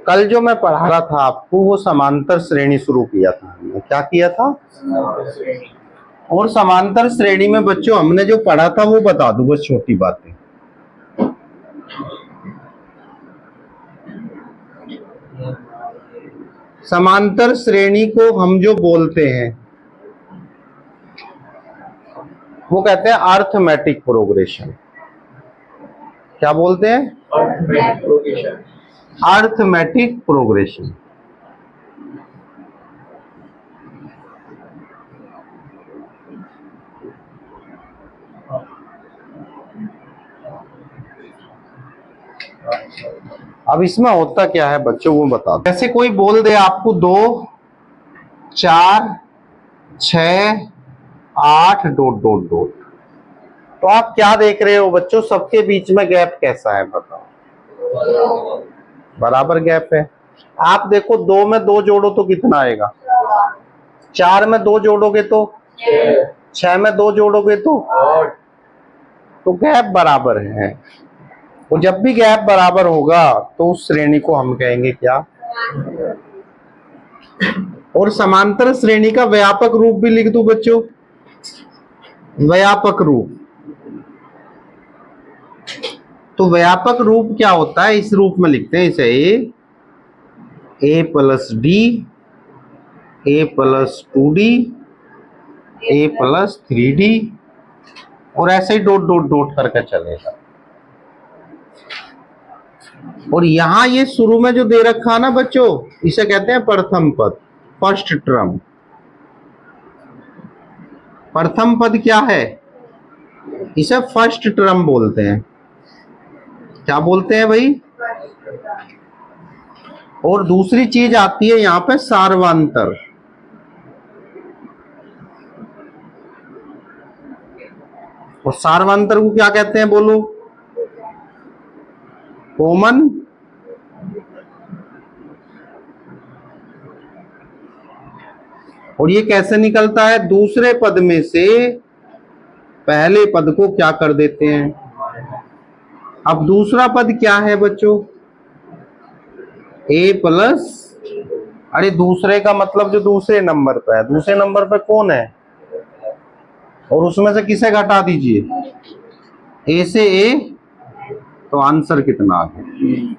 कल जो मैं पढ़ा रहा था आपको वो समांतर श्रेणी शुरू किया था हमने। क्या किया था? और समांतर श्रेणी में बच्चों हमने जो पढ़ा था वो बता दूं बस छोटी बातें। समांतर श्रेणी को हम जो बोलते हैं वो कहते हैं अर्थमेटिक प्रोग्रेशन। क्या बोलते हैं? Arithmetic progression. अब इसमें होता क्या है बच्चों वो बता दो। जैसे कोई बोल दे आपको 2 4 6 8 ... तो आप क्या देख रहे हो बच्चों? सबके बीच में गैप कैसा है बताओ? बराबर गैप है। आप देखो 2 में 2 जोड़ो तो कितना आएगा? 4 में 2 जोड़ोगे तो 6 में 2 जोड़ोगे तो गैप बराबर है। और जब भी गैप बराबर होगा तो उस श्रेणी को हम कहेंगे क्या? और समांतर श्रेणी का व्यापक रूप भी लिख दूं बच्चों। व्यापक रूप, तो व्यापक रूप क्या होता है? इस रूप में लिखते हैं इसे a + d a + 2d a + 3d और ऐसे ही डॉट करके चलेगा। और यहां ये शुरू में जो दे रखा है ना बच्चों, इसे कहते हैं प्रथम पद, फर्स्ट टर्म। प्रथम पद क्या है? इसे फर्स्ट टर्म बोलते हैं। क्या बोलते हैं भाई? और दूसरी चीज आती है यहां पे सार्वंतर। और सार्वंतर को क्या कहते हैं बोलो? कॉमन और ये कैसे निकलता है? दूसरे पद में से पहले पद को क्या कर देते हैं? अब दूसरा पद क्या है बच्चों? a प्लस, अरे दूसरे का मतलब जो दूसरे नंबर पे है। दूसरे नंबर पे कौन है? और उसमें से किसे घटा दीजिए? a से a, तो आंसर कितना आ गया?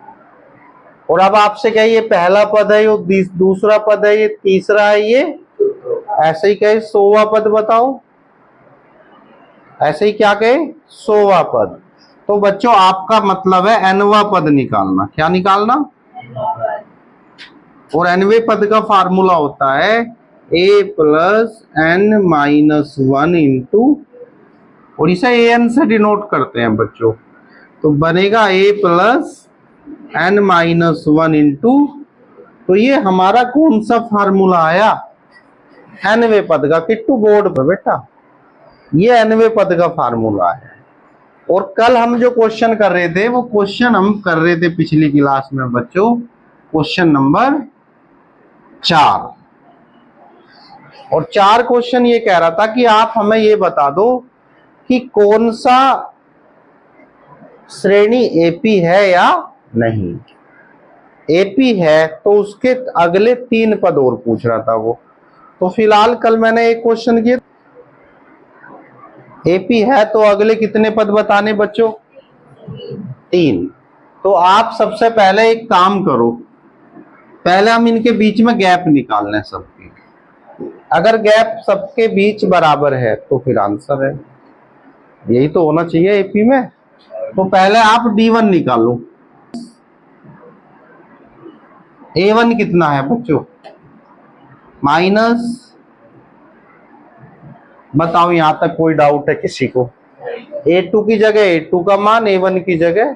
और अब आपसे क्या ये पहला पद है, ये दूसरा पद है, ये तीसरा है, ये ऐसे ही कहे 100वां पद बताओ। ऐसे ही क्या कहे? 100वां पद। तो बच्चों आपका मतलब है nवां पद निकालना। क्या निकालना? और nवें पद का फार्मूला होता है a + n - 1 और इसे an से डिनोट करते हैं बच्चों। तो बनेगा a + n - 1 तो ये हमारा कौन सा फार्मूला आया? nवें पद का। किट्टू बोर्ड पर बेटा ये nवें पद का फार्मूला है। और कल हम जो क्वेश्चन कर रहे थे वो क्वेश्चन हम कर रहे थे पिछली क्लास में बच्चों, क्वेश्चन नंबर 4। और 4 क्वेश्चन ये कह रहा था कि आप हमें ये बता दो कि कौन सा श्रेणी एपी है या नहीं। एपी है तो उसके अगले 3 पद और पूछ रहा था वो। तो फिलहाल कल मैंने एक क्वेश्चन किया, एपी है तो अगले कितने पद बताने बच्चों? 3। तो आप सबसे पहले एक काम करो, पहले हम इनके बीच में गैप निकालना है सबके। अगर गैप सबके बीच बराबर है तो फिर आंसर है। यही तो होना चाहिए एपी में। तो पहले आप D1 निकालो। A1 कितना है बच्चों? माइनस, बताओ यहां तक कोई डाउट है किसी को? A2 की जगह A2 का मान, A1 की जगह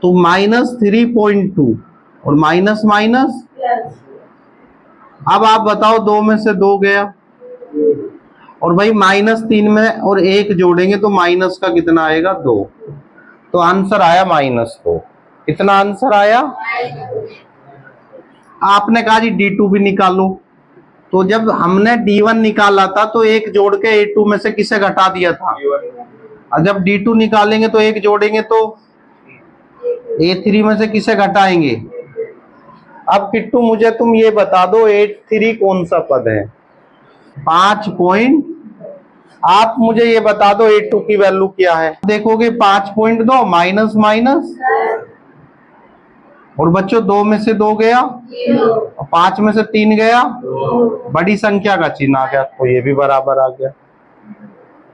तो -3.2 और माइनस माइनस। अब आप बताओ 2 में से 2 गया और भाई -3 में और 1 जोड़ेंगे तो माइनस का कितना आएगा? 2। तो आंसर आया -2। कितना आंसर आया? आपने कहा जी D2 भी निकालो। तो जब हमने D1 निकाला था तो 1 जोड़ के A2 में से किसे घटा दिया था? और जब D2 निकालेंगे तो 1 जोड़ेंगे तो A3 में से किसे घटाएंगे? अब किट्टू मुझे तुम ये बता दो A3 कौन सा पद है? 5 पॉइंट। आप मुझे ये बता दो A2 की वैल्यू क्या है? देखोगे 5.2 माइनस माइनस, और बच्चों 2 में से 2 गया, 5 में से 3 गया, बड़ी संख्या का चिन्ह आ गया, तो ये भी बराबर आ गया,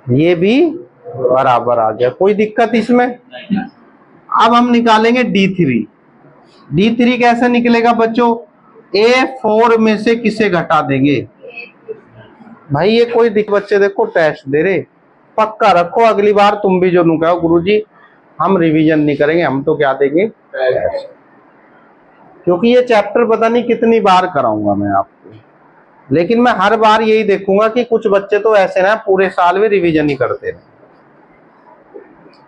ये भी बराबर आ गया। कोई दिक्कत इसमें? अब हम निकालेंगे D3। D3 कैसे निकलेगा बच्चों? A4 में से किसे घटा देंगे? भाई ये कोई बच्चे देखो टेस्ट दे रहे, पक्का रखो अगली बार तुम भी जो कहो गुरुजी हम रिवीजन नहीं करेंगे, हम तो क्या देंगे टेस्ट, क्योंकि ये चैप्टर पता नहीं कितनी बार कराऊंगा मैं आपको, लेकिन मैं हर बार यही देखूंगा कि कुछ बच्चे तो ऐसे ना पूरे साल में रिवीजन ही करते रहे,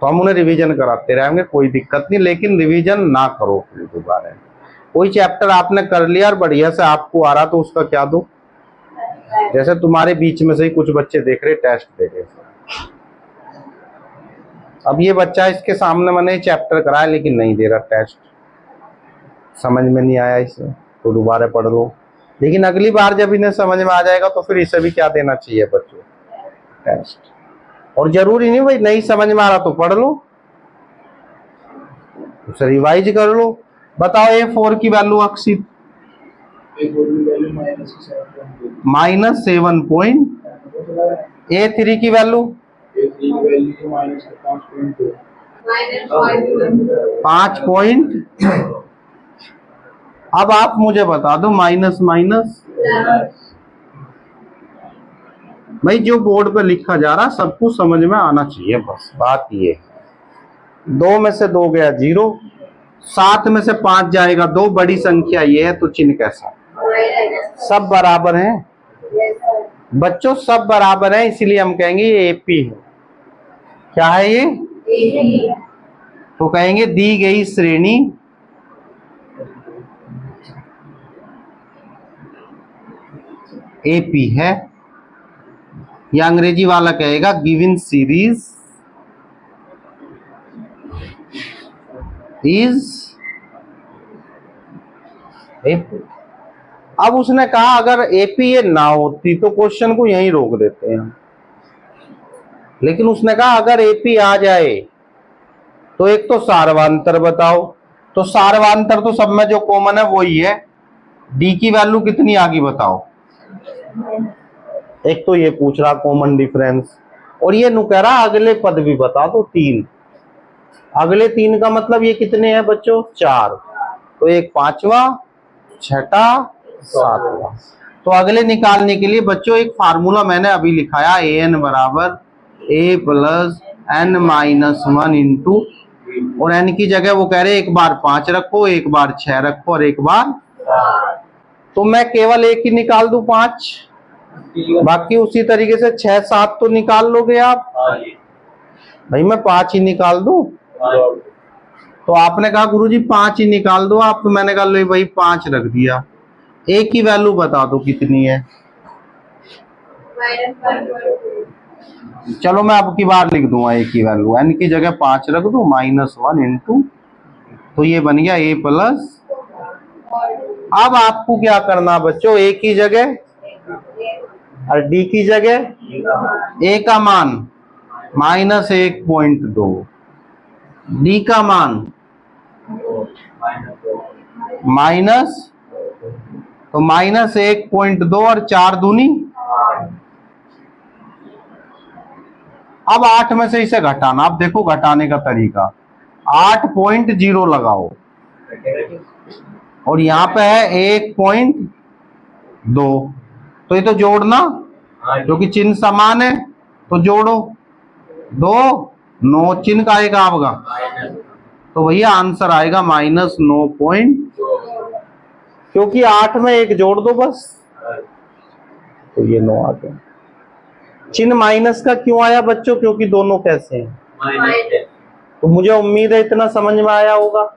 तो हम उन्हें रिवीजन कराते रहेंगे, कोई दिक्कत नहीं, लेकिन रिवीजन ना करो फिर दोबारा। कोई चैप्टर आपने कर लिया और बढ़िया से आपको आ रहा तो उसका क्या दो? जैसे तुम्हारे बीच में से ही कुछ बच्चे देख रहे टेस्ट दे रहे, अब ये बच्चा इसके सामने मैंने चैप्टर कराया लेकिन नहीं दे रहा टेस्ट, समझ में नहीं आया इसे, तो दोबारा पढ़ लो, लेकिन अगली बार जब इन्हें समझ में आ जाएगा तो फिर इसे भी क्या देना चाहिए बच्चों? टेस्ट। और जरूरी नहीं भाई नहीं समझ में आ रहा तो पढ़ लो, उसे रिवाइज कर लो। बताओ A4 की वैल्यू अक्षित? -7 A3 की वैल्यू 5 अब आप मुझे बता दो माइनस माइनस, भाई जो बोर्ड पे लिखा जा रहा सब कुछ समझ में आना चाहिए, बस बात ये। 2 में से 2 गया 0, 7 में से 5 जाएगा 2, बड़ी संख्या ये है, तो चिन्ह कैसा? सब बराबर हैं बच्चों, सब बराबर हैं, इसीलिए हम कहेंगे ये एपी है। क्या है ये? तो कहेंगे दी गई श्रेणी एपी है, या अंग्रेजी वाला कहेगा गिवन सीरीज इज एपी। अब उसने कहा अगर एपी ये ना होती तो क्वेश्चन को यहीं रोक देते हैं, लेकिन उसने कहा अगर एपी आ जाए तो एक तो सार्वंतर बताओ, तो सार्वंतर तो सब में जो कॉमन है वही है, डी की वैल्यू कितनी आ गई बताओ? एक तो ये पूछ रहा कॉमन डिफरेंस, और ये नु कह रहा अगले पद भी बता दो 3, अगले 3 का मतलब ये कितने हैं बच्चों? 4, तो एक 5वां 6ठा 7वां। तो अगले निकालने के लिए बच्चों एक फार्मूला मैंने अभी लिखाया, an बराबर a plus n minus 1 into, और n की जगह वो कह रहे एक बार 5 रखो, एक बार 6 रखो और एक बार, तो मैं केवल एक ही निकाल दूं 5, बाकी उसी तरीके से 6 7 तो निकाल लोगे आप? भाई मैं 5 ही निकाल दूं? तो आपने कहा गुरुजी 5 ही निकाल दो आप, तो मैंने कहा लो भाई 5 रख दिया। ए की वैल्यू बता दो कितनी है? चलो मैं अब की बार लिख दूंगा ए की वैल्यू, n की जगह 5 रख दो, -1 इंटू, तो ये बन गया a प्लस। अब आपको क्या करना बच्चों? a की जगह और d की जगह a का मान -1.2, d का मान माइनस, तो -1.2 और 4 दूनी, अब 8 में से इसे घटाना। अब देखो घटाने का तरीका, 8.0 लगाओ और यहाँ पे है 1.2, तो ये तो जोड़ना, क्योंकि चिन्ह समान है तो जोड़ो, 2 9 चिन्ह का आएगा आपका, तो भैया आंसर आएगा -9. क्योंकि 8 में 1 जोड़ दो बस, तो ये 9 आ गया। चिन्ह माइनस का क्यों आया बच्चों? क्योंकि दोनों कैसे हैं, तो मुझे उम्मीद है इतना समझ में आया होगा।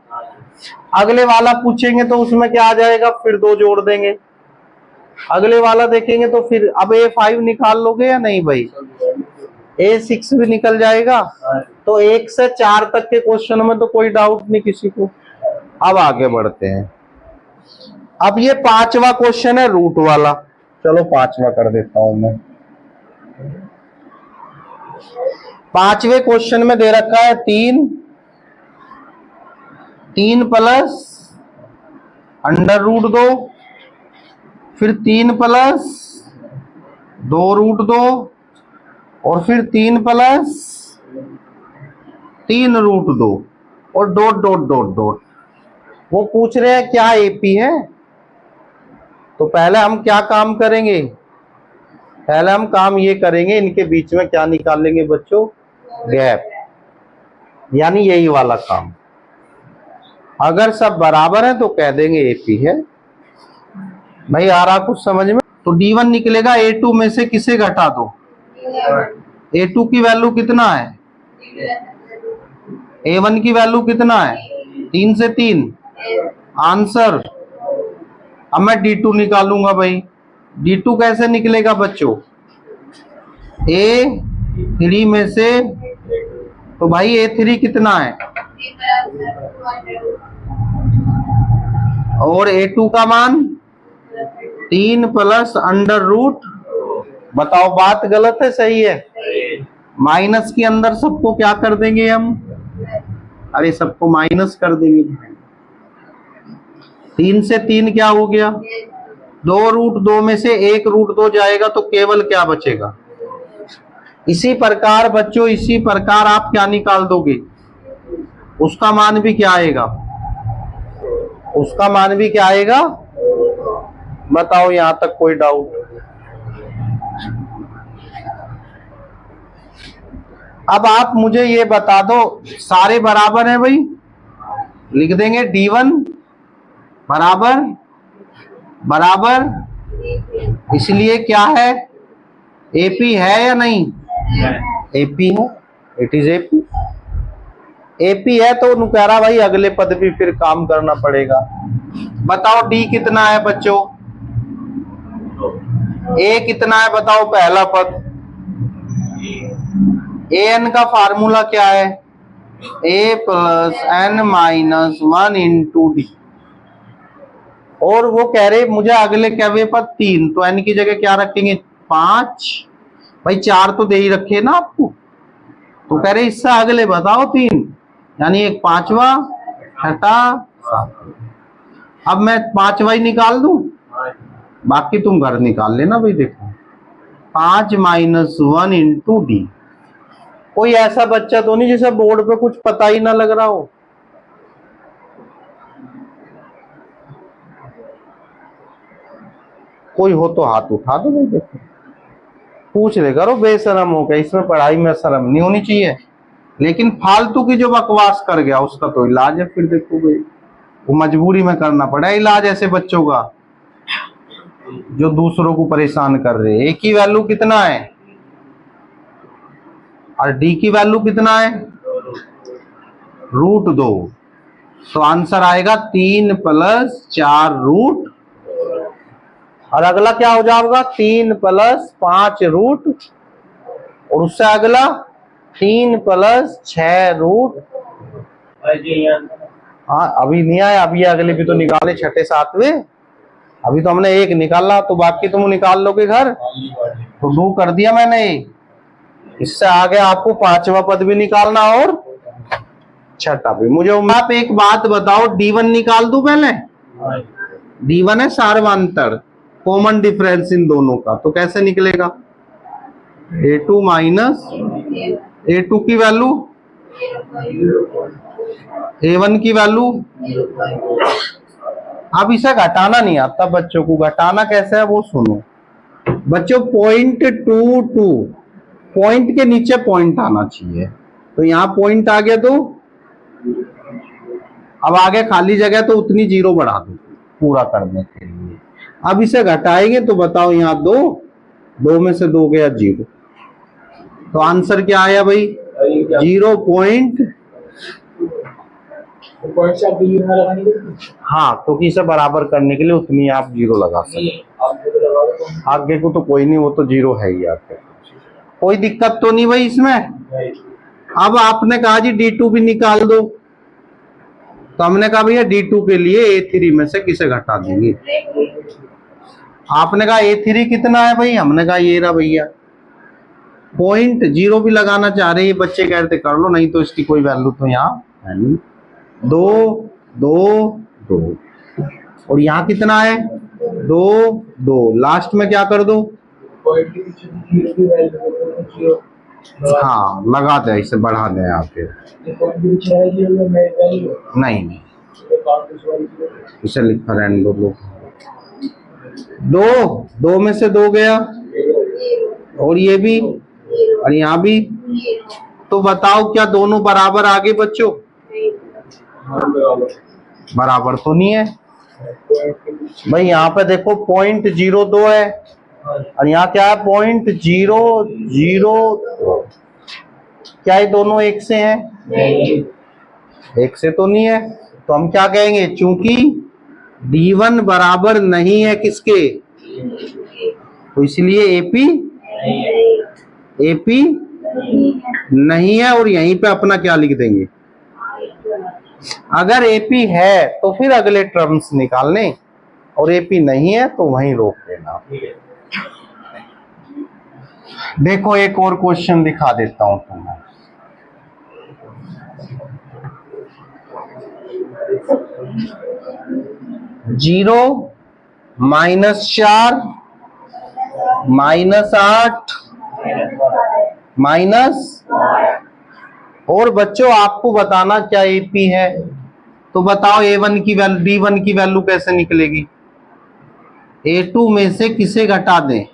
अगले वाला पूछेंगे तो उसमें क्या आ जाएगा, फिर 2 जोड़ देंगे। अगले वाला देखेंगे तो फिर अब A5 निकाल लोगे या नहीं भाई? A6 भी निकल जाएगा। तो 1 से 4 तक के क्वेश्चन में तो कोई डाउट नहीं किसी को। अब आगे बढ़ते हैं। अब ये 5वां क्वेश्चन है रूट वाला। चलो 5वां कर देता हूं मैं। 5वें क्वेश्चन में दे रखा है 3 प्लस √2, फिर 3 प्लस 2√2 और फिर 3 प्लस 3√2 और डॉट डॉट डॉट डॉट। वो पूछ रहे हैं क्या एपी है। तो पहले हम क्या काम करेंगे, पहले हम काम ये करेंगे, इनके बीच में क्या निकाल लेंगे बच्चों, गैप, यानी यही वाला काम। अगर सब बराबर है तो कह देंगे एपी है। भाई आ रहा कुछ समझ में? तो D1 निकलेगा A2 में से किसे घटा दो, A2 की वैल्यू कितना है, A1 की वैल्यू कितना है, 3 से 3 आंसर। अब मैं D2 निकालूंगा भाई। D2 कैसे निकलेगा बच्चों, A3 में से, तो भाई A3 कितना है और A2 का मान 3 प्लस √। बताओ बात गलत है सही है? माइनस के अंदर सबको क्या कर देंगे हम, अरे सबको माइनस कर देंगे। 3 से 3 क्या हो गया, 2√2 में से 1√2 जाएगा तो केवल क्या बचेगा। इसी प्रकार बच्चों, इसी प्रकार आप क्या निकाल दोगे, उसका मान भी क्या आएगा, उसका मान भी क्या आएगा। बताओ यहां तक कोई डाउट? अब आप मुझे ये बता दो, सारे बराबर हैं भाई, लिख देंगे D1 बराबर बराबर, इसलिए क्या है, एपी है या नहीं, एपी है, इट इज एपी। एपी है तो नुकरा भाई अगले पद भी फिर काम करना पड़ेगा। बताओ डी कितना है बच्चों, ए कितना है बताओ पहला पद। ए एन का फार्मूला क्या है, a plus n minus 1 into d. और वो कह रहे मुझे अगले क्या पद 3, तो एन की जगह क्या रखेंगे 5। भाई 4 तो दे ही रखे ना आपको, तो कह रहे इससे अगले बताओ 3, यानी एक 5वां छठा 7। अब मैं 5वां ही निकाल दूं, बाकी तुम घर निकाल लेना भाई। देखो 5 माइनस 1 इंटू डी। कोई ऐसा बच्चा तो नहीं जिसे बोर्ड पे कुछ पता ही ना लग रहा हो। कोई हो तो हाथ उठा दो भाई। देखो पूछ ले करो बेशरम हो गया, इसमें पढ़ाई में शर्म नहीं होनी चाहिए, लेकिन फालतू की जो बकवास कर गया उसका तो इलाज है। फिर देखो भाई वो मजबूरी में करना पड़ा इलाज ऐसे बच्चों का जो दूसरों को परेशान कर रहे हैं। ए की वैल्यू कितना है और डी की वैल्यू कितना है, √2। तो आंसर आएगा 3 प्लस 4 रूट, और अगला क्या हो जाएगा 3 प्लस 5 रूट, और उससे अगला 3 प्लस 6 रूट। हाँ अभी नहीं आया, अभी अगले भी तो निकाले छठे सातवें, अभी तो हमने एक निकाला, तो बाकी तुम निकाल लोगे घर। तो 2 कर दिया मैंने, इससे आगे आपको 5वां पद भी निकालना और छठा भी। मुझे आप एक बात बताओ, D1 निकाल दूं पहले। D1 है सार्वंतर, कॉमन डिफरेंस इन दोनों का, तो कैसे निकलेगा A2 माइनस A2 की वैल्यू, A1 की वैल्यू। अब इसे घटाना नहीं आता बच्चों को, घटाना कैसे है वो सुनो बच्चों। 0.22 पॉइंट के नीचे पॉइंट आना चाहिए, तो यहाँ पॉइंट आ गया, तो अब आगे खाली जगह तो उतनी 0 बढ़ा दो पूरा करने के लिए। अब इसे घटाएंगे तो बताओ यहाँ 2 में से 2 गया 0, तो आंसर क्या आया भाई 0. हाँ क्योंकि इसे बराबर करने के लिए उतनी आप 0 लगा सकते, आगे को तो कोई नहीं, वो तो 0 है ही आपके। कोई दिक्कत तो नहीं भाई इसमें। अब आपने कहा जी D2 भी निकाल दो, तो हमने कहा भैया D2 के लिए A3 में से किसे घटा देंगे। आपने कहा A3 कितना है भाई, हमने कहा ये रहा भैया। 0.0 भी लगाना चाह रहे हैं बच्चे, कहते कर लो, नहीं तो इसकी कोई वैल्यू तो यहाँ है नहीं। 2 2 2 और यहाँ कितना है 2 2, लास्ट में क्या कर दो, हाँ लगा दे, इसे बढ़ा दे यहाँ पे, नहीं इसे लिखा रहने दो लोग। 2 में से 2 गया, और ये भी, और यहाँ भी। तो बताओ क्या दोनों बराबर आगे बच्चों? बराबर तो नहीं है भाई। यहाँ पे देखो 0.02 है, और यहाँ क्या है 0.002। क्या ये दोनों एक से हैं? एक से तो नहीं है, तो हम क्या कहेंगे, चूंकि D1 बराबर नहीं है किसके, तो इसलिए AP नहीं है, और यहीं पे अपना क्या लिख देंगे। अगर AP है तो फिर अगले टर्म्स निकालने, और AP नहीं है तो वहीं रोक देना। देखो एक और क्वेश्चन दिखा देता हूं तुम्हें। जीरो -4 -8 माइनस, और बच्चों आपको बताना क्या AP है, तो बताओ A1 की वैल्यू, D1 की वैल्यू कैसे निकलेगी। A2 में से किसे घटा दें,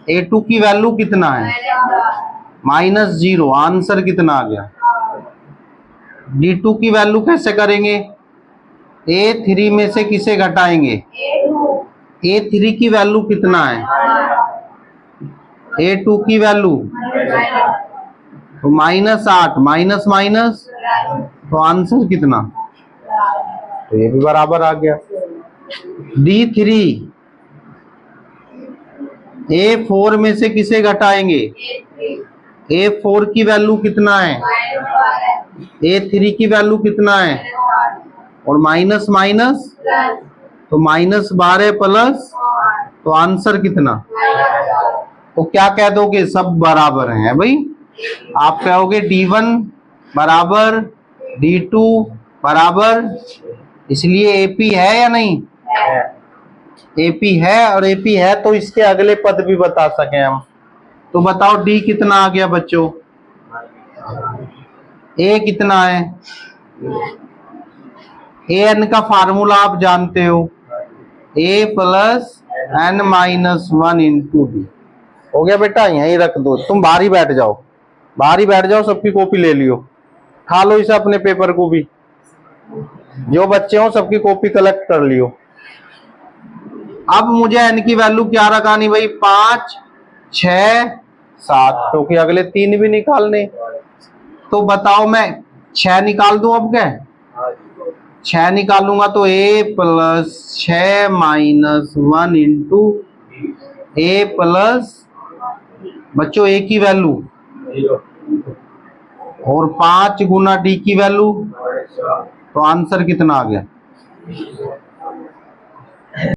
A2 की वैल्यू कितना है -0, आंसर कितना आ गया। D2 की वैल्यू कैसे करेंगे, A3 में से किसे घटाएंगे, A3 की वैल्यू कितना है, A2 की वैल्यू, तो -8 माइनस माइनस, तो आंसर कितना, तो ये भी बराबर आ गया। D3, A4 में से किसे घटाएंगे, A4 की वैल्यू कितना है, A3 की वैल्यू कितना है, और माइनस माइनस, तो -12 प्लस, तो आंसर कितना। तो क्या कह दोगे, सब बराबर हैं भाई। आप कहोगे D1 बराबर D2 बराबर, इसलिए AP है या नहीं, AP है, और AP है तो इसके अगले पद भी बता सके हम। तो बताओ D कितना आ गया बच्चों, A कितना है, AN का फार्मूला आप जानते हो, A + n-1 × D। हो गया बेटा, यहीं रख दो, तुम बाहर ही बैठ जाओ, बाहर ही बैठ जाओ, सबकी कॉपी ले लियो, खा लो इसे अपने पेपर को भी, जो बच्चे हो सबकी कॉपी कलेक्ट कर लियो। अब मुझे n की वैल्यू क्या रखानी भाई, 5 6 7, क्योंकि अगले 3 भी निकालने। तो बताओ मैं 6 निकाल दूं, अब क्या 6 निकालूंगा तो A + 6 - 1 × A प्लस बच्चों A की वैल्यू, और 5 × D की वैल्यू, तो आंसर कितना आ गया,